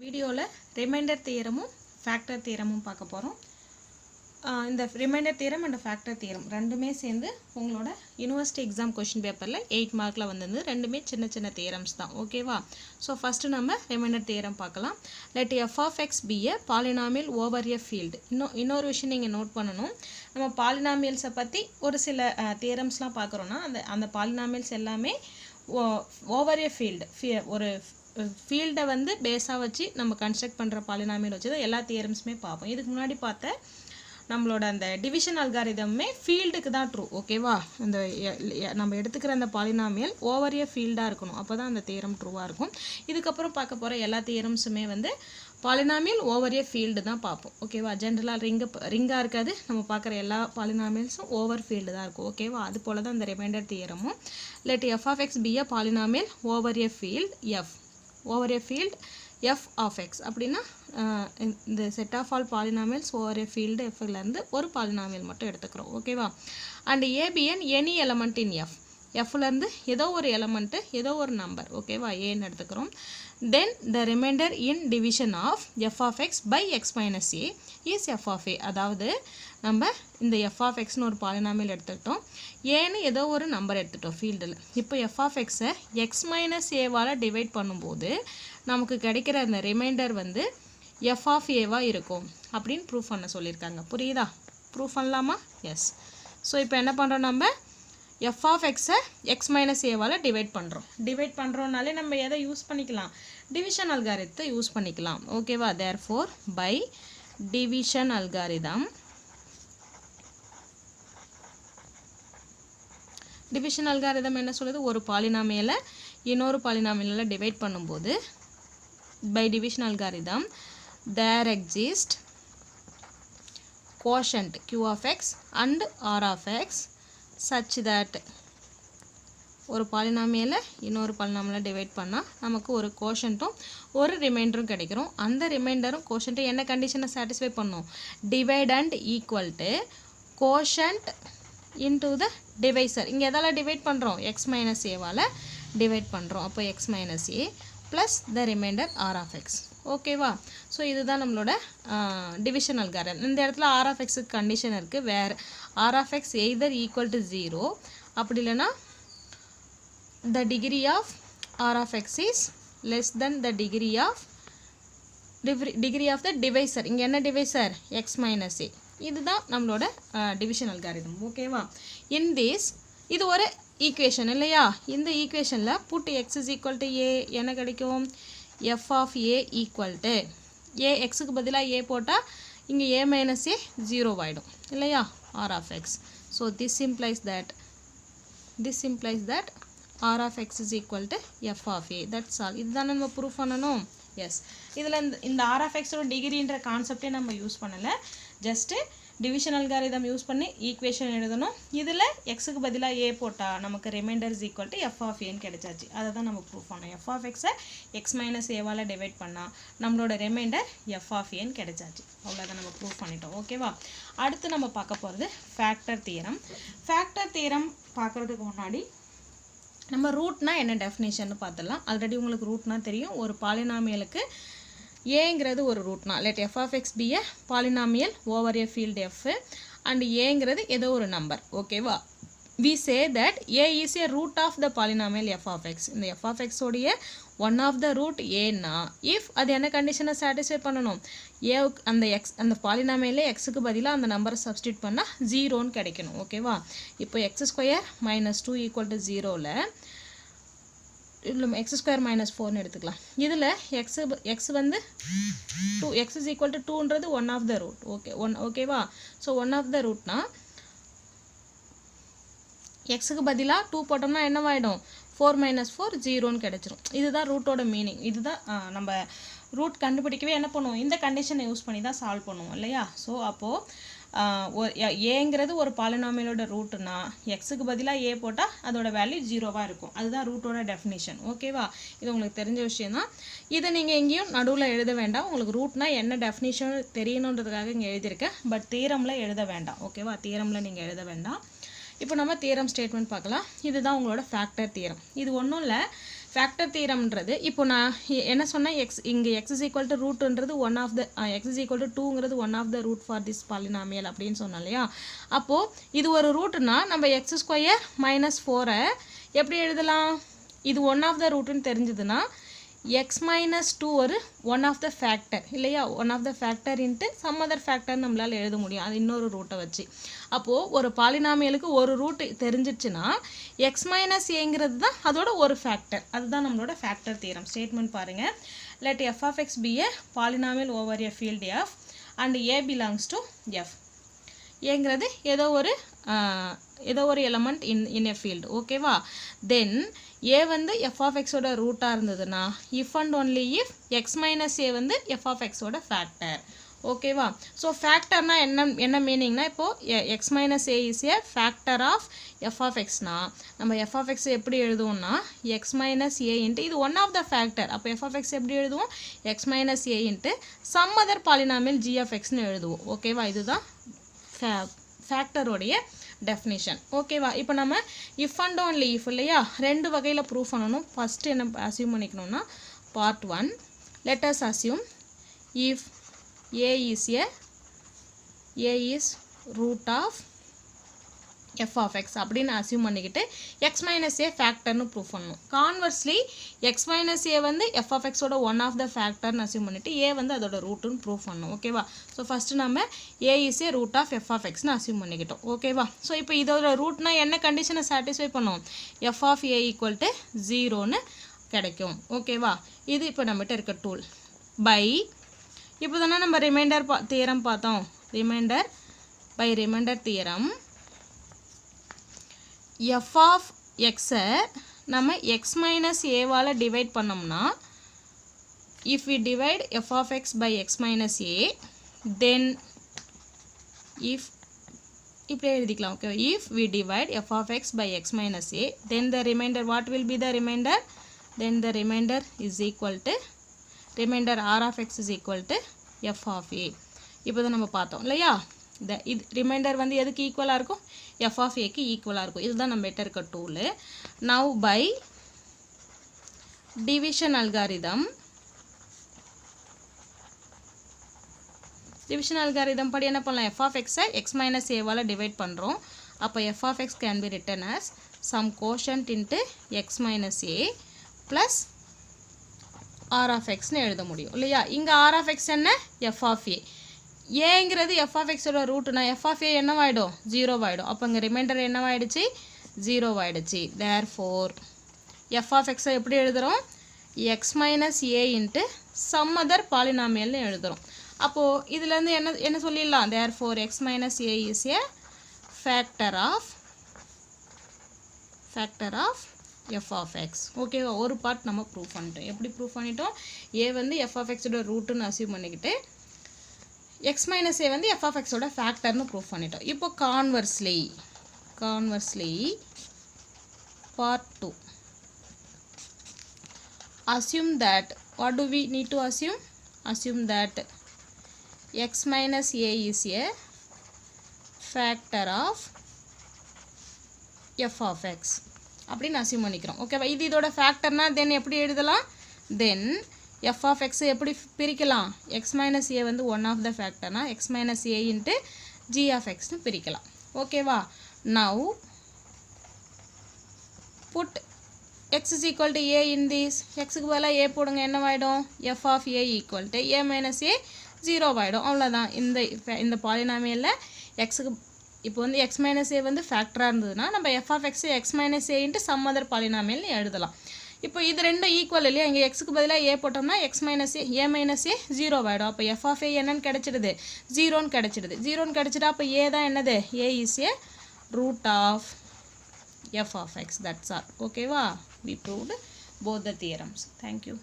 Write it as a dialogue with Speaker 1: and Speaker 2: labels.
Speaker 1: வீடியோவில் reminder தியரமும் factor தியரமும் பார்க்க போகிறோம். இந்த reminder theorem and factor theorem ரெண்டுமே சேர்ந்து உங்களோட யூனிவர்சிட்டி எக்ஸாம் கொஷின் பேப்பரில் 8 மார்க்கில் வந்திருந்து ரெண்டுமே சின்ன சின்ன தியரம்ஸ் தான். ஓகேவா? ஸோ ஃபஸ்ட்டு நம்ம ரிமைண்டர் தியரம் பார்க்கலாம். Let F of X be a polynomial over a field. இன்னொரு விஷயம் நீங்கள் நோட் பண்ணணும். நம்ம பாலினாமியல்ஸை பற்றி ஒரு சில தியரம்ஸ்லாம் பார்க்குறோன்னா அந்த பாலினாமியல்ஸ் எல்லாமே ஓவர் எ ஃபீல்டு ஒரு ஃபீல்டை வந்து பேஸாக வச்சு நம்ம கன்ஸ்ட்ரக்ட் பண்ணுற பாலினாமியல் வச்சு தான் எல்லா தியரம்ஸுமே பார்ப்போம். இதுக்கு முன்னாடி பார்த்த நம்மளோட அந்த டிவிஷன் அல்காரிதமே ஃபீல்டுக்கு தான் ட்ரூ. ஓகேவா? அந்த நம்ம எடுத்துக்கிற அந்த பாலினாமியல் ஓவர் எ ஃபீல்டாக இருக்கணும், அப்போ தான் அந்த தியரம் ட்ரூவாக இருக்கும். இதுக்கப்புறம் பார்க்க போகிற எல்லா தியரம்ஸுமே வந்து பாலினாமியல் ஓவர் எ ஃபீல்டு தான் பார்ப்போம். ஓகேவா? ஜென்ரலாக ரிங்காக இருக்காது. நம்ம பார்க்குற எல்லா பாலினாமியல்ஸும் ஓவர் ஃபீல்டு தான் இருக்கும். ஓகேவா? அது போல் தான் இந்த ரிமைண்டர் தியரமும். Let F of X be a polynomial over a field F over a field f of x. அப்படின்னா இந்த செட் ஆஃப் ஆல் பாலினாமியல்ஸ் ஓவர் எ ஃபீல்டு எஃப்லேருந்து ஒரு பாலினாமியல் மட்டும் எடுத்துக்கிறோம். ஓகேவா? And a be an any element in F, எஃப்லேருந்து ஏதோ ஒரு எலமெண்ட்டு ஏதோ ஒரு நம்பர். ஓகேவா? ஏன்னு எடுத்துக்கிறோம். Then the remainder in division of F of X by X minus A is F of ஏ. அதாவது நம்ம இந்த எஃப் ஆஃப் எக்ஸ்னு ஒரு பாலினாமியல் எடுத்துக்கிட்டோம், ஏன்னு ஏதோ ஒரு நம்பர் எடுத்துட்டோம் ஃபீல்டில். இப்போ எஃப் ஆஃப் எக்ஸை எக்ஸ் மைனஸ் ஏவால் டிவைட் பண்ணும்போது நமக்கு கிடைக்கிற அந்த ரிமைண்டர் வந்து எஃப் ஆஃப் ஏவாக இருக்கும் அப்படின்னு ப்ரூஃப் பண்ண சொல்லியிருக்காங்க. புரியுதா? ப்ரூஃப் பண்ணலாமா? எஸ். ஸோ இப்போ என்ன பண்ணுறோம், நம்ம எஃப் ஆஃப் எக்ஸை எக்ஸ் மைனஸ் ஏவால் டிவைட் பண்ணுறோம்னாலே நம்ம எதை யூஸ் பண்ணிக்கலாம்? டிவிஷன் அல்காரிதத்தை யூஸ் பண்ணிக்கலாம். ஓகேவா? Therefore by division algorithm, division algorithm என்ன சொல்லுது? ஒரு பாலினாமியலை இன்னொரு பாலினாமியலில் டிவைட் பண்ணும்போது by division algorithm there exist quotient q of x and r of x such that ஒரு பாலினாமியலை இன்னொரு பாலினாமியலில் டிவைட் பண்ணால் நமக்கு ஒரு கோஷன்ட்டும் ஒரு ரிமைண்டரும் கிடைக்கிறோம். அந்த ரிமைண்டரும் கோஷன்ட்டும் என்ன கண்டிஷனை சாட்டிஸ்ஃபை பண்ணும்? Divide and equal to quotient into the divisor. இங்கே எதால் டிவைட் பண்ணுறோம்? எக்ஸ் மைனஸ் ஏவால் டிவைட் பண்ணுறோம். அப்போ x minus A plus the reminder r of x. ஓகேவா? ஸோ இதுதான் நம்மளோட டிவிஷன் அல்காரிதம். இந்த இடத்துல ஆர் ஆஃப் எக்ஸுக்கு கண்டிஷன் இருக்குது. வேறு r of x either equal to 0, அப்படி இல்லைன்னா the degree of r of x is less than the degree of the divisor. இங்கே என்ன டிவைசர்? எக்ஸ் மைனஸ் ஏ. இதுதான் நம்மளோட டிவிஷன் அல்காரிதம். ஓகேவா? இன் திஸ் இது ஒரு ஈக்குவேஷன் இல்லையா? இந்த ஈக்குவேஷனில் put X is equal to A என்ன கிடைக்கும்? F of A equal to A, எக்ஸுக்கு பதிலாக ஏ போட்டால் இங்கே ஏ மைனஸ் ஏ 0 ஆகிடும் இல்லையா? R of x. So this implies that r of x is equal to f of a. That's all. இதுதானே நம்ம ப்ரூஃப் பண்ணணும். எஸ். இதில் இந்த ஆர் ஆஃப் எக்ஸோட டிகிரின்ற கான்செப்டே நம்ம யூஸ் பண்ணலை. ஜஸ்ட்டு டிவிஷன் அல்காரிதம் யூஸ் பண்ணி ஈக்குவேஷன் எழுதணும். இதில் எக்ஸுக்கு பதிலாக ஏ போட்டால் நமக்கு reminder is equal to f of ஏன்னு கிடைச்சாச்சு. அதை தான் நம்ம ப்ரூஃப் பண்ணோம். எஃப் ஆஃப் எக்ஸை எக்ஸ் மைனஸ் ஏவால் டிவைட் பண்ணால் நம்மளோட ரிமைண்டர் எஃப் ஆஃப் ஏன்னு கிடைச்சாச்சு. அவ்வளோதான், நம்ம ப்ரூஃப் பண்ணிட்டோம். ஓகேவா? அடுத்து நம்ம பார்க்க போகிறது ஃபேக்டர் தியரம். ஃபேக்டர் தியரம் பார்க்குறதுக்கு முன்னாடி நம்ம ரூட்னா என்ன டெஃபினேஷன் பார்த்துடலாம். ஆல்ரெடி உங்களுக்கு ரூட்னா தெரியும். ஒரு பாலினாமியலுக்கு ஏங்கிறது ஒரு ரூட்னா. Let F of X be a polynomial over a field F and ஏங்கிறது ஏதோ ஒரு நம்பர். ஓகேவா? We say that A is a root of the polynomial F of X. இந்த எஃப் ஆஃப் எக்ஸோடைய ஒன் ஆஃப் த ரூட் ஏன்னா if அது என்ன கண்டிஷனை சாட்டிஸ்ஃபை பண்ணணும்? ஏ அந்த பாலினாமியலே எக்ஸுக்கு பதிலாக அந்த நம்பரை சப்ஸ்டியூட் பண்ணால் 0ன்னு கிடைக்கணும். ஓகேவா? இப்போ X square minus 2 equal to 0ல் இதில் எக்ஸ் ஸ்கொயர் மைனஸ் 4ன்னு எடுத்துக்கலாம். இதில் எக்ஸ் வந்து 2, எக்ஸ் இஸ் ஈக்குவல் டு 2ன்றது ஒன் ஆஃப் த ரூட். ஓகேவா? ஸோ ஒன் ஆஃப் த ரூட்னா எக்ஸுக்கு பதிலாக 2 போட்டோம்னா என்னவாயிடும்? 4 மைனஸ் 4 0ன்னு கிடச்சிரும். இதுதான் ரூட்டோட மீனிங். இதுதான் நம்ம ரூட் கண்டுபிடிக்கவே என்ன பண்ணுவோம்? இந்த கண்டிஷனை யூஸ் பண்ணி தான் சால்வ் பண்ணுவோம் இல்லையா? ஸோ அப்போது ஏங்கிறது ஒரு பாலினாமியலோட ரூட்டுனா எக்ஸுக்கு பதிலாக ஏ போட்டால் அதோட வேல்யூ 0வாக இருக்கும். அதுதான் ரூட்டோட டெஃபினேஷன். ஓகேவா? இது உங்களுக்கு தெரிஞ்ச விஷயம் தான். இதை நீங்கள் எங்கேயும் நடுவில் எழுத வேண்டாம். உங்களுக்கு ரூட்னா என்ன டெஃபினேஷன் தெரியணுன்றதுக்காக இங்கே எழுதியிருக்கேன். பட் தியரமில் எழுத வேண்டாம். ஓகேவா? தியரமில் நீங்கள் எழுத வேண்டாம். இப்போ நம்ம தியரம் ஸ்டேட்மெண்ட் பார்க்கலாம். இதுதான் உங்களோட ஃபேக்டர் தியரம். இது ஒன்றும் இல்லை, ஃபேக்டர் தியரம்ன்றது இப்போ நான் என்ன சொன்னேன் இங்கே x is equal to ரூட்ன்றது one of the x is equal to 2ங்கிறது one of the root for this polynomial அப்படின்னு சொன்னோம் இல்லையா. அப்போது இது ஒரு ரூட்னா நம்ம x ஸ்கொயர் மைனஸ் 4 எப்படி எழுதலாம், இது ஒன் ஆஃப் த ரூட்டுன்னு தெரிஞ்சதுன்னா x minus 2 ஒரு ஒன் ஆஃப் த ஃபேக்டர் இல்லையா, one of the factor into some other factor நம்மளால் எழுத முடியும் அது இன்னொரு ரூட்டை வச்சு. அப்போது ஒரு பாலினாமியலுக்கு ஒரு ரூட் தெரிஞ்சிச்சுன்னா x மைனஸ் ஏங்கிறது தான் அதோட ஒரு ஃபேக்டர், அதுதான் நம்மளோட ஃபேக்டர் தியரம். ஸ்டேட்மெண்ட் பாருங்கள், let f of x be a polynomial over a field f and a belongs to f. ஏங்கிறது ஏதோ ஒரு எலமெண்ட் இன் எ ஃபீல்டு, ஓகேவா. தென் ஏ வந்து எஃப் ஆஃப் எக்ஸோட ரூட்டாக இருந்ததுன்னா if and only if X minus A வந்து எஃப் ஆஃப் எக்ஸோட ஃபேக்டர், ஓகேவா. ஸோ ஃபேக்டர்னா என்ன மீனிங்னா, இப்போது X minus A is a factor of F of எக்ஸ்னா நம்ம எஃப் ஆஃப் எக்ஸ் எப்படி எழுதுவோம்னா எக்ஸ் மைனஸ் ஏ இன்ட்டு இது ஒன் ஆஃப் த ஃபேக்டர். அப்போ எஃப் ஆஃப் எக்ஸ் எப்படி எழுதுவோம், X minus A into some other polynomial G of எக்ஸ்னு எழுதுவோம், ஓகேவா. இதுதான் ஃபேக்டரோடைய டெஃபினிஷன், ஓகேவா. இப்போ நம்ம இஃப் அண்ட் ஒன்லி இஃப் இல்லையா, ரெண்டு வகையில் ப்ரூவ் பண்ணணும். ஃபஸ்ட்டு என்ன அசியூம் பண்ணிக்கணும்னா part 1, let us assume if A is root of F of X அப்படின்னு அசியூம் பண்ணிக்கிட்டு எக்ஸ் மைனஸ் ஏ ஃபேக்டர்னு ப்ரூவ் பண்ணணும். கான்வர்ஸ்லி எக்ஸ் மைனஸ் ஏ வந்து எஃப் ஆஃப் எக்ஸோட ஒன் ஆஃப் த ஃபேக்டர்னு அசியூம் பண்ணிவிட்டு ஏ வந்து அதோட ரூட்டுன்னு ப்ரூவ் பண்ணணும், ஓகேவா. ஸோ ஃபஸ்ட்டு நம்ம A is a root of F of எக்ஸ்னு அசியூம் பண்ணிக்கிட்டோம், ஓகேவா. ஸோ இப்போ இதோட ரூட்னா என்ன கண்டிஷனை சாட்டிஸ்ஃபை பண்ணும், F of A equal to 0ன்னு கிடைக்கும், ஓகேவா. இது இப்போ நம்மகிட்ட இருக்க டூல் பை இப்போ தானே நம்ம ரிமைண்டர் தியரம் பார்த்தோம், reminder theorem f of x நம்ம x minus a வால டிவைட் பண்ணோம்னா if we divide f of x by x minus a then இப்படி எழுதிக்கலாம், okay. If we divide f of x by x minus a then the remainder, what will be the remainder, then the remainder is equal to remainder r of x is equal to f of a. இப்போ தான் நம்ம பார்த்தோம் இல்லையா, இது reminder வந்து எதுக்கு ஈக்குவலாக இருக்கும், எஃப் ஆஃப் ஏக்கு ஈக்குவலாக இருக்கும். இதுதான் நம்ம கிட்ட இருக்க tool. Now by division algorithm படி என்ன பண்ணலாம், எஃப் ஆஃப் எக்ஸை எக்ஸ் மைனஸ் ஏவால் டிவைட் பண்ணுறோம். அப்போ F of X can be written as some quotient into X minus A plus R of எக்ஸ்னு எழுத முடியும் இல்லையா. இங்கே ஆர் ஆஃப் எக்ஸ் என்ன, எஃப் ஆஃப் ஏ. ஏங்கிறது எஃப் ஆஃப் எக்ஸோட ரூட்டுனா எஃப் ஆஃப் ஏ என்னவாயிடும், 0 ஆகிடும். அப்போ இங்கே ரிமைண்டர் என்னவாயிடுச்சு, 0 ஆகிடுச்சு. தேர்ஃபோர் எஃப் ஆஃப் எக்ஸை எப்படி எழுதுகிறோம், எக்ஸ் மைனஸ் ஏ இன்ட்டு சம் அதர் பாலினாமியல்னு எழுதுகிறோம். அப்போது இதுலேருந்து என்ன சொல்லிடலாம், therefore x minus A is a factor of F of x, ஓகேவா. ஒரு பார்ட் நம்ம ப்ரூவ் பண்ணிட்டோம். எப்படி ப்ரூவ் பண்ணிட்டோம், ஏ வந்து எஃப் ஆஃப் எக்ஸோட ரூட்டுன்னு அசியூம் பண்ணிக்கிட்டு எக்ஸ் மைனஸ் ஏ வந்து எஃப் ஆஃப் எக்ஸோட ஃபேக்டர்னு ப்ரூவ் பண்ணிட்டோம். இப்போ conversely part 2, assume that, what do we need to assume that x minus a is a factor of f of x அப்படின்னு assume பண்ணிக்கிறோம், ஓகேவா. இது இதோட ஃபேக்டர்னா தென் எப்படி எழுதலாம், தென் எஃப் ஆஃப் எக்ஸ் எப்படி பிரிக்கலாம், எக்ஸ் மைனஸ் ஏ வந்து ஒன் ஆஃப் த ஃபேக்டர்னா X minus A into G of எக்ஸ்னு பிரிக்கலாம், ஓகேவா. Now put X is equal to A in this, எக்ஸுக்கு பதிலாக ஏ போடுங்க, என்னவாயிடும், F of A equal to A minus A 0 ஆகிடும், அவ்வளோதான். இந்த பாலினாமியலில் எக்ஸுக்கு இப்போ வந்து எக்ஸ் மைனஸ் ஏ வந்து ஃபேக்டராக இருந்ததுன்னா நம்ம எஃப் ஆஃப் எக்ஸை எக்ஸ் மைனஸ் ஏ இன்ட்டு சம் அதர் பாலினாமியல்னு எழுதலாம். இப்போ இது ரெண்டும் ஈக்குவல் இல்லையா, இங்கே எக்ஸுக்கு பதிலாக ஏ போட்டோம்னா X minus A minus A 0 ஆகிடும். அப்போ எஃப் ஆஃப் ஏ என்னன்னு கிடச்சிடுது, 0ன்னு கிடச்சிட்டா அப்போ ஏ தான் என்னது, A is a root of F of X, that's all, ஓகேவா. We proved both the theorems. Thank you.